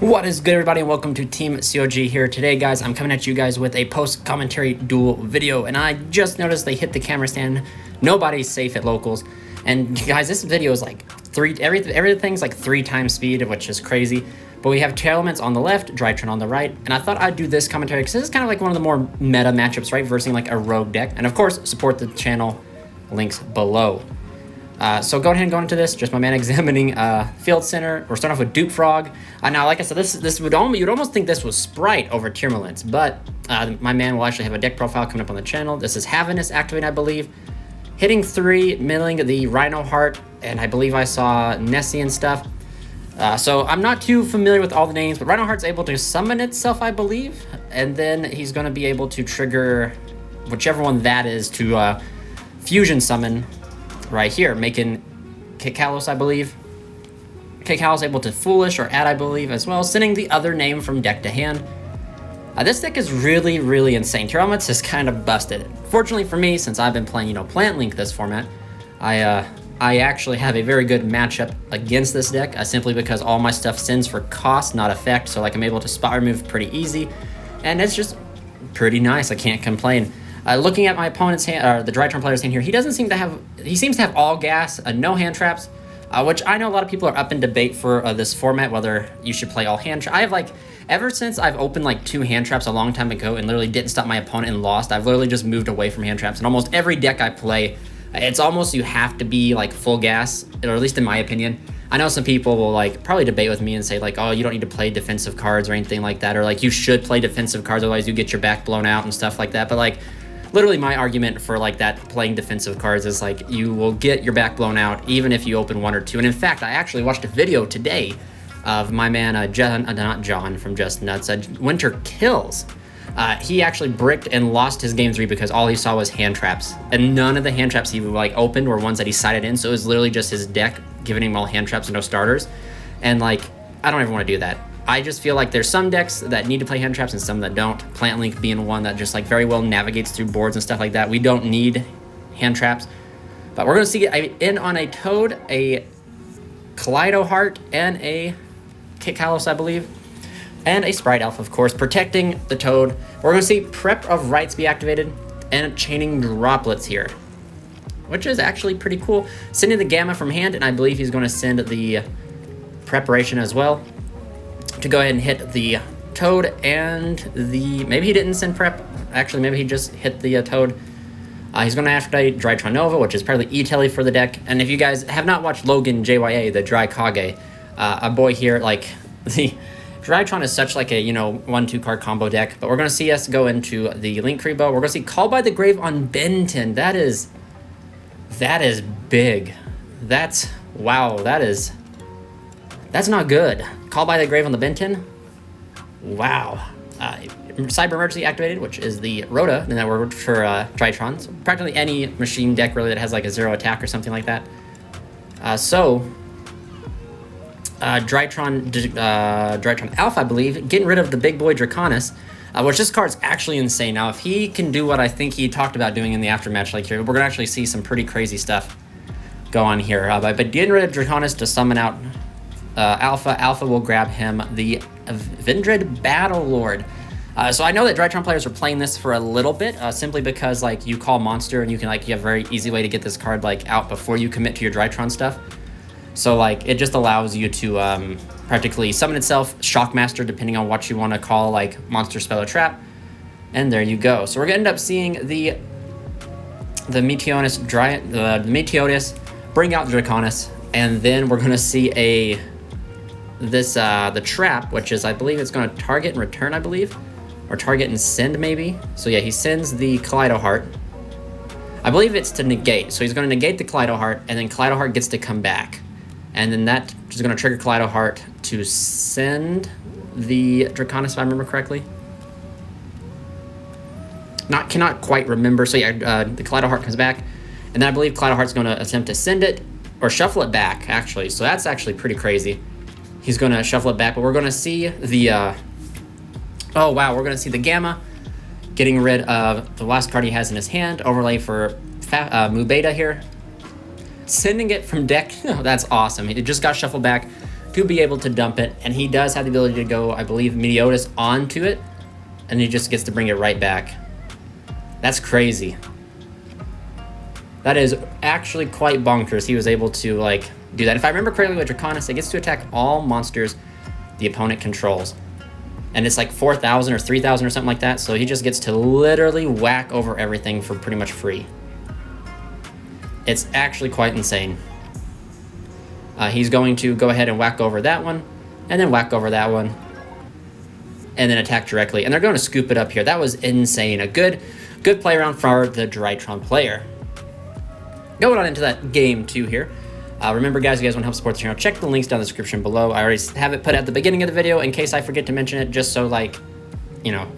What is good, everybody, and welcome to Team COG here. Today, guys, I'm coming at you guys with a post-commentary duel video, and I just noticed they hit the camera stand. Nobody's safe at locals. And guys, this video is like everything's like 3 times speed, which is crazy. But we have Tearlament on the left, Drytron on the right, and I thought I'd do this commentary because this is kind of like one of the more meta matchups, right? Versing like a rogue deck. And of course, support the channel, links below. So go ahead and go into this. Just my man examining Field Center. We're starting off with Dupe Frog. Now, like I said, you'd almost think this was Sprite over Tearlament, but my man will actually have a deck profile coming up on the channel. This is Havinous activating, I believe. Hitting 3, milling the Rhino Heart, and I believe I saw Nessie and stuff. So I'm not too familiar with all the names, but Rhino Heart's able to summon itself, I believe, and then he's going to be able to trigger whichever one that is to fusion summon right here, making Kikalos, I believe. Kikalos able to Foolish or add, I believe, as well, sending the other name from deck to hand. This deck is really, really insane. Tearlament is kind of busted. Fortunately for me, since I've been playing, Plant Link this format, I actually have a very good matchup against this deck, simply because all my stuff sends for cost, not effect, so like I'm able to spot remove pretty easy, and it's just pretty nice. I can't complain. Looking at my opponent's hand, or the Drytron player's hand here, he seems to have all gas, no hand traps, which I know a lot of people are up in debate for this format, whether you should play all hand traps. I have ever since I've opened 2 hand traps a long time ago and literally didn't stop my opponent and lost, I've literally just moved away from hand traps. And almost every deck I play, it's almost you have to be full gas, or at least in my opinion. I know some people will probably debate with me and say oh, you don't need to play defensive cards or anything like that, or you should play defensive cards, otherwise you get your back blown out and stuff like that. But literally my argument for that playing defensive cards is you will get your back blown out even if you open 1 or 2. And in fact, I actually watched a video today of my man not John from Just Nuts, Winter Kills. He actually bricked and lost his game 3 because all he saw was hand traps, and none of the hand traps he opened were ones that he sided in. So it was literally just his deck giving him all hand traps and no starters. And I don't ever want to do that. I just feel there's some decks that need to play hand traps and some that don't. Plant Link being one that just very well navigates through boards and stuff like that. We don't need hand traps. But we're going to see in on a Toad, a Kaleido Heart, and a Kikalos, I believe. And a Sprite Elf, of course, protecting the Toad. We're going to see Prep of Rites be activated and Chaining Droplets here, which is actually pretty cool. Sending the Gamma from hand, and I believe he's going to send the Preparation as well to go ahead and hit the Toad and maybe he didn't send Prep. Actually, maybe he just hit the Toad. He's going to activate Drytron Nova, which is probably E-Telly for the deck. And if you guys have not watched Logan JYA, the Dry Kage, a boy here, the Drytron is such a 1-2 card combo deck. But we're going to see us go into the Link Kribo. We're going to see Call by the Grave on Benton. That is big. Wow, that's not good. Call by the Grave on the Benton. Wow. Cyber Emergency activated, which is the Rhoda, and that worked for Drytron. So practically any machine deck really that has a 0 attack or something like that. Drytron Alpha, I believe, getting rid of the big boy Draconis, which this card's actually insane. Now, if he can do what I think he talked about doing in the aftermatch here, we're going to actually see some pretty crazy stuff go on here. But getting rid of Draconis to summon out Alpha will grab him the Vendred Battle Lord. So I know that Drytron players are playing this for a little bit, simply because you call monster and you can you have a very easy way to get this card out before you commit to your Drytron stuff. So it just allows you to practically summon itself, Shockmaster, depending on what you want to call monster, spell, or trap. And there you go. So we're gonna end up seeing the Meteonis bring out Draconis, and then we're gonna see the trap, which is, I believe it's going to target and return, I believe, or target and send, maybe. So yeah, he sends the Kaleido Heart. I believe it's to negate, so he's going to negate the Kaleido Heart, and then Kaleido Heart gets to come back, and then that is going to trigger Kaleido Heart to send the Draconis, if I remember correctly. Cannot quite remember. So yeah, the Kaleido Heart comes back, and then I believe Kaleido Heart's going to attempt to send it or shuffle it back, actually. So that's actually pretty crazy. He's going to shuffle it back, but we're going to see the, oh wow, we're going to see the Gamma getting rid of the last card he has in his hand, overlay for Mubeta here. Sending it from deck, oh, that's awesome. It just got shuffled back, to be able to dump it, and he does have the ability to go, I believe, Meteotis onto it, and he just gets to bring it right back. That's crazy. That is actually quite bonkers. He was able to, like, do that. If I remember correctly with Draconis, it gets to attack all monsters the opponent controls. And it's like 4,000 or 3,000 or something like that, so he just gets to literally whack over everything for pretty much free. It's actually quite insane. He's going to go ahead and whack over that one, and then whack over that one, and then attack directly. And they're going to scoop it up here. That was insane. A good play around for the Drytron player. Going on into that game 2 here. Remember, guys, if you guys want to help support the channel, check the links down in the description below. I already have it put at the beginning of the video in case I forget to mention it, just so, like, you know,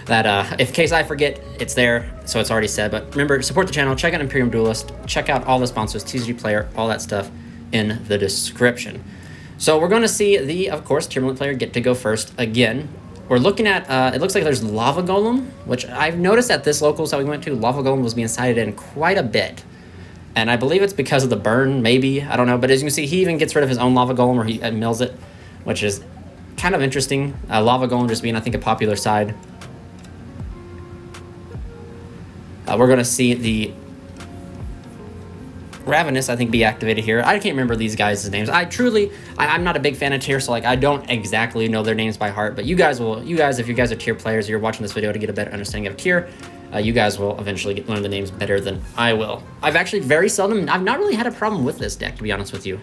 that in case I forget, it's there, so it's already said. But remember, support the channel, check out Imperium Duelist, check out all the sponsors, TCG Player, all that stuff in the description. So we're going to see the, of course, Tearlament player get to go first again. We're looking at, it looks like there's Lava Golem, which I've noticed at this locals that we went to, Lava Golem was being sided in quite a bit. And I believe it's because of the burn, maybe, I don't know. But as you can see, he even gets rid of his own Lava Golem, or he mills it, which is kind of interesting. Lava Golem just being, I think, a popular side. We're going to see the Ravenous, I think, be activated here. I can't remember these guys' names. I'm not a big fan of tier, so, like, I don't exactly know their names by heart. But you guys, if you guys are tier players, you're watching this video to get a better understanding of tier, you guys will eventually learn the names better than I will. I've actually I've not really had a problem with this deck, to be honest with you.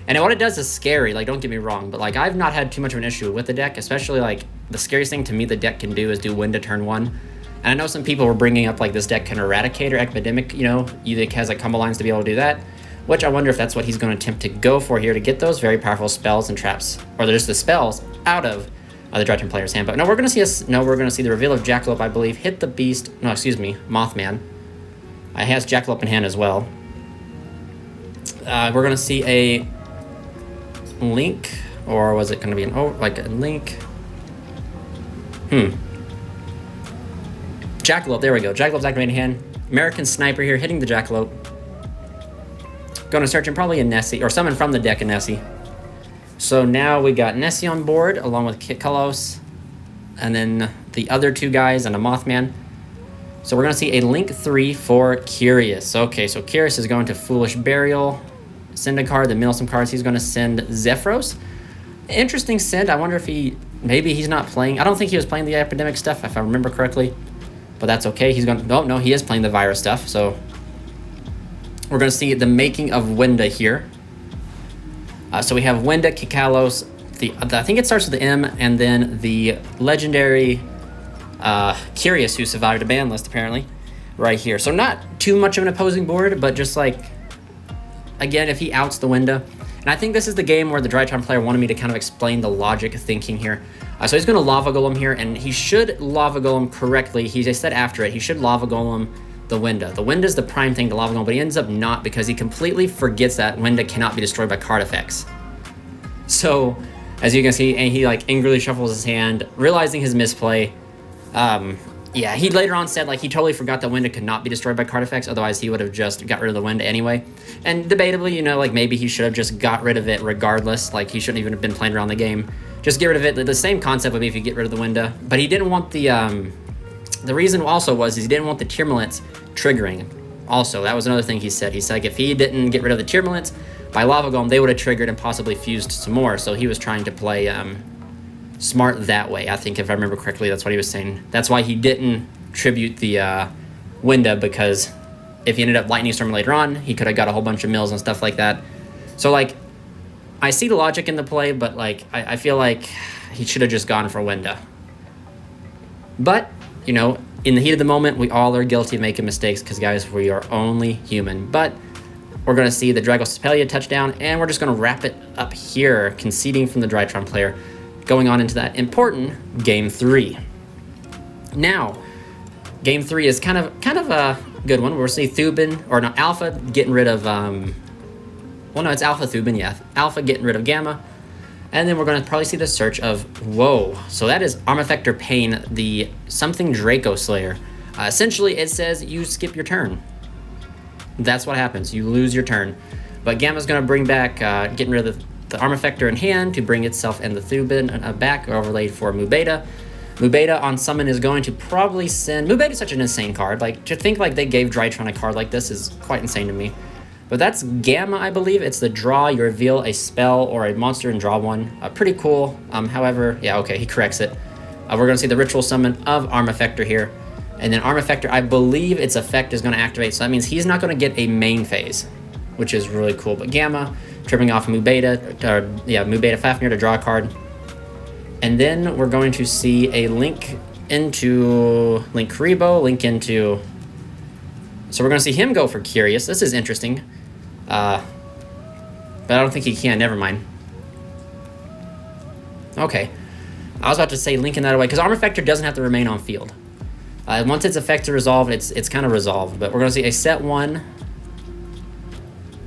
And what it does is scary, like, don't get me wrong, but, like, I've not had too much of an issue with the deck, especially, like, the scariest thing to me the deck can do is do Winda turn 1. And I know some people were bringing up, like, this deck can Eradicate or Epidemic, you know, it has, like, combo lines to be able to do that, which I wonder if that's what he's going to attempt to go for here to get those very powerful spells and traps, or just the spells out of the Drytron player's hand. But no, we're going to see the reveal of Jackalope, I believe, hit the beast. No, excuse me, Mothman. He has Jackalope in hand as well. We're going to see a Link, or was it going to be like a Link? Jackalope, there we go. Jackalope's activating hand. American Sniper here, hitting the Jackalope. Going to search him, probably a Nessie, or summon from the deck a Nessie. So now we got Nessie on board, along with Kalos, and then the other 2 guys and a Mothman. So we're going to see a Link 3 for Curious. Okay, so Curious is going to Foolish Burial, send a card, then mill some cards. He's going to send Zephyros. Interesting send. I wonder if maybe he's not playing. I don't think he was playing the Epidemic stuff, if I remember correctly. But that's okay. He's going to, no, he is playing the Virus stuff. So we're going to see the making of Winda here. So we have Winda, Kikalos, I think it starts with the M, and then the legendary Curious, who survived a ban list, apparently, right here. So not too much of an opposing board, but just, like, again, if he outs the Winda. And I think this is the game where the Drytron player wanted me to kind of explain the logic thinking here. So he's going to Lava Golem here, and he should Lava Golem correctly. He said after it, he should Lava Golem the Winda. The Winda is the prime thing to Lava Golem, but he ends up not because he completely forgets that Winda cannot be destroyed by card effects. So, as you can see, and he, like, angrily shuffles his hand, realizing his misplay. Yeah, he later on said, like, he totally forgot that Winda could not be destroyed by card effects, otherwise he would have just got rid of the Winda anyway. And debatably, you know, like, maybe he should have just got rid of it regardless, like, he shouldn't even have been playing around the game. Just get rid of it. The same concept would be if you get rid of the Winda, but he didn't want the reason also was he didn't want the Tearlaments triggering. Also, that was another thing he said. He said, like, if he didn't get rid of the Tearlaments by Lava Golem, they would have triggered and possibly fused some more, so he was trying to play smart that way. I think if I remember correctly, that's what he was saying. That's why he didn't tribute the Winda, because if he ended up Lightning Storm later on, he could have got a whole bunch of mills and stuff like that. So, like, I see the logic in the play, but, like, I feel like he should have just gone for Winda. But, you know, in the heat of the moment, we all are guilty of making mistakes because, guys, we are only human. But we're going to see the Dragospelia touchdown, and we're just going to wrap it up here, conceding from the Drytron player, going on into that important Game 3. Now, Game 3 is kind of a good one. We'll see Thubin, or no, Alpha getting rid of, well, no, it's Alpha Thubin, yeah. Alpha getting rid of Gamma. And then we're going to probably see the search of, whoa. So that is Armifactor Pain, the something Draco Slayer. Essentially, it says you skip your turn. That's what happens. You lose your turn. But Gamma's going to bring back, getting rid of the Arm Effector in hand to bring itself and the Thubin back, overlaid for Mubeta. Mubeta on summon is going to probably send... Mubeta is such an insane card. Like, to think like they gave Drytron a card like this is quite insane to me. But that's Gamma, I believe. It's the draw. You reveal a spell or a monster and draw one. Pretty cool. However, yeah, okay, he corrects it. We're going to see the Ritual Summon of Arm Effector here. And then Arm Effector, I believe its effect is going to activate. So that means he's not going to get a main phase, which is really cool. But Gamma, tripping off Mubeta Fafnir to draw a card. And then we're going to see a Link into Link Karibo, Link into... So we're going to see him go for Curious. This is interesting. But I don't think he can. Never mind. Okay. I was about to say Link in that away, because Arm Effector doesn't have to remain on field. Once its effects are resolved, it's kind of resolved. But we're going to see a set 1.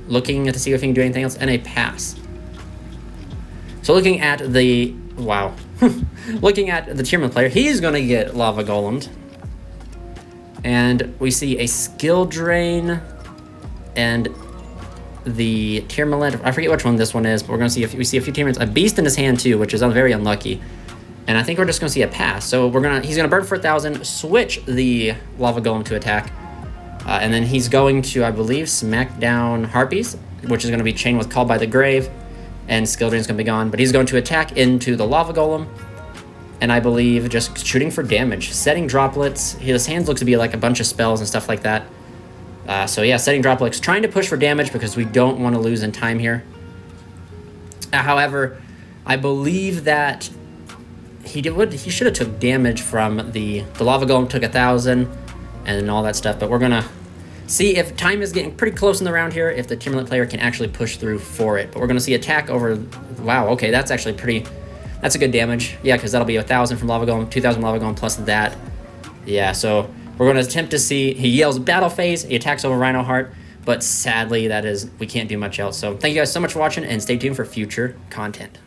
Looking to see if he can do anything else, and a pass. So looking at the... Wow. Looking at the Tearlament player, he's going to get Lava Golemed. And we see a Skill Drain and the Tearlament. I forget which one this one is, but we're going to see we see a few Tearlaments. A Beast in his hand too, which is very unlucky. And I think we're just going to see a pass. So he's going to burn for 1,000, switch the Lava Golem to attack. And then he's going to, I believe, smack down Harpies, which is going to be chained with Call by the Grave. And Skill Drain's going to be gone. But he's going to attack into the Lava Golem. And I believe just shooting for damage. Setting Droplets. His hands look to be like a bunch of spells and stuff like that. So yeah, setting Droplets. Trying to push for damage because we don't want to lose in time here. However, I believe that he should have took damage from the Lava Golem took 1,000 and all that stuff. But we're going to see if time is getting pretty close in the round here, if the Tearlament player can actually push through for it. But we're going to see attack over... Wow, okay, that's actually pretty... That's a good damage. Yeah, because that'll be 1,000 from Lava Golem, 2,000 Lava Golem plus that. Yeah, so we're going to attempt to see... He yells Battle Phase, he attacks over Rhino Heart, but sadly, we can't do much else. So thank you guys so much for watching, and stay tuned for future content.